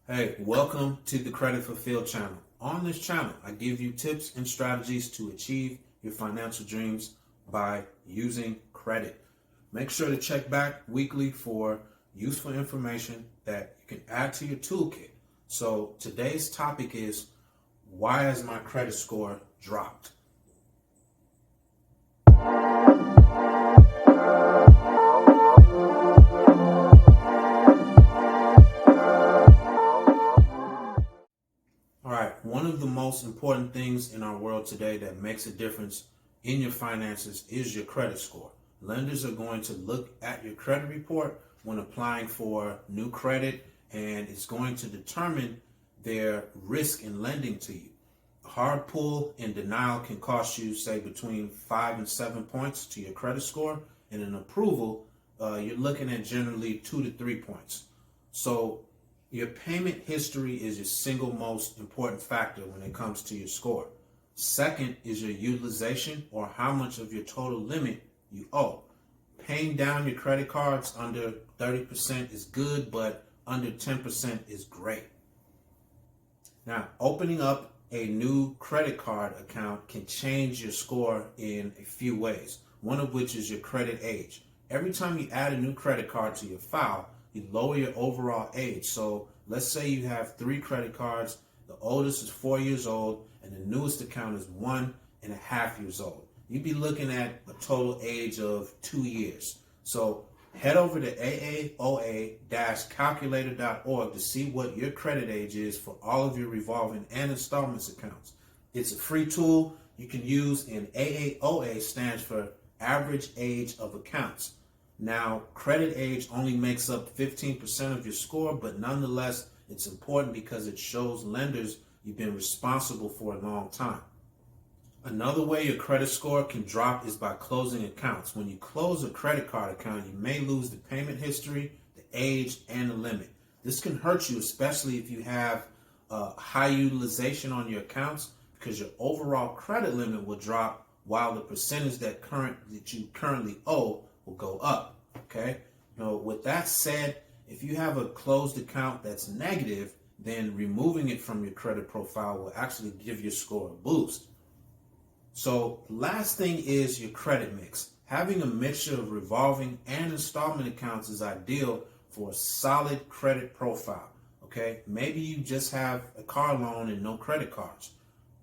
Hey, welcome to the CreditFulFill channel. On this channel, I give you tips and strategies to achieve your financial dreams by using credit. Make sure to check back weekly for useful information that you can add to your toolkit. So today's topic is, why has my credit score dropped? All right, one of the most important things in our world today that makes a difference in your finances is your credit score. Lenders are going to look at your credit report when applying for new credit, and it's going to determine their risk in lending to you. A hard pull and denial can cost you, say, between 5 and 7 points to your credit score, and an approval, you're looking at generally 2 to 3 points. So your payment history is your single most important factor when it comes to your score. Second is your utilization, or how much of your total limit you owe. Paying down your credit cards under 30% is good, but under 10% is great. Now, opening up a new credit card account can change your score in a few ways, one of which is your credit age. Every time you add a new credit card to your file, you lower your overall age. So let's say you have 3 credit cards, the oldest is 4 years old, and the newest account is 1.5 years old. You'd be looking at a total age of 2 years. So head over to AAOA-calculator.org to see what your credit age is for all of your revolving and installments accounts. It's a free tool you can use, and AAOA stands for Average Age of Accounts. Now, credit age only makes up 15% of your score, but nonetheless, it's important because it shows lenders you've been responsible for a long time. Another way your credit score can drop is by closing accounts. When you close a credit card account, you may lose the payment history, the age, and the limit. This can hurt you, especially if you have high utilization on your accounts, because your overall credit limit will drop while the percentage that you currently owe will go up. Okay. With that said, if you have a closed account that's negative, then removing it from your credit profile will actually give your score a boost. So last thing is your credit mix. Having a mixture of revolving and installment accounts is ideal for a solid credit profile. Okay. Maybe you just have a car loan and no credit cards.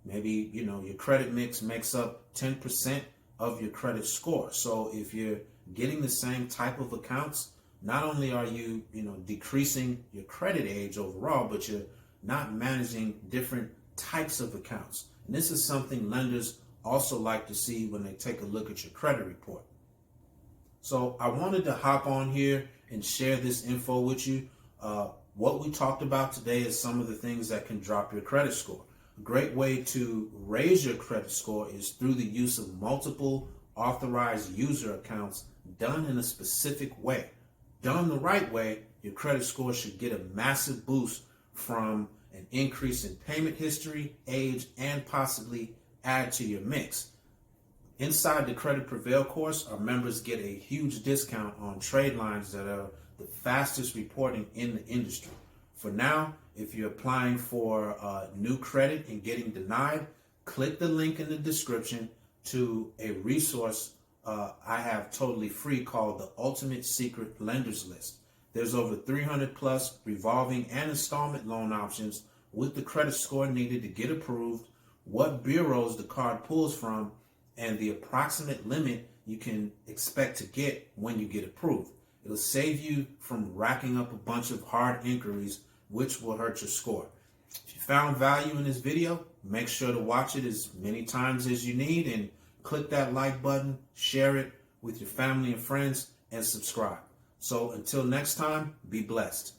Maybe, your credit mix makes up 10% of your credit score. So if you're getting the same type of accounts, not only are you, decreasing your credit age overall, but you're not managing different types of accounts. And this is something lenders also like to see when they take a look at your credit report. So I wanted to hop on here and share this info with you. What we talked about today is some of the things that can drop your credit score. A great way to raise your credit score is through the use of multiple authorized user accounts done in a specific way. Done the right way, your credit score should get a massive boost from an increase in payment history, age, and possibly add to your mix. Inside the Credit Prevail course, our members get a huge discount on trade lines that are the fastest reporting in the industry. For now, if you're applying for new credit and getting denied, click the link in the description to a resource I have totally free called the Ultimate Secret Lenders List. There's over 300 plus revolving and installment loan options with the credit score needed to get approved, what bureaus the card pulls from, and the approximate limit you can expect to get when you get approved. It'll save you from racking up a bunch of hard inquiries, which will hurt your score. If you found value in this video, make sure to watch it as many times as you need, and click that like button, share it with your family and friends, and subscribe. So until next time, be blessed.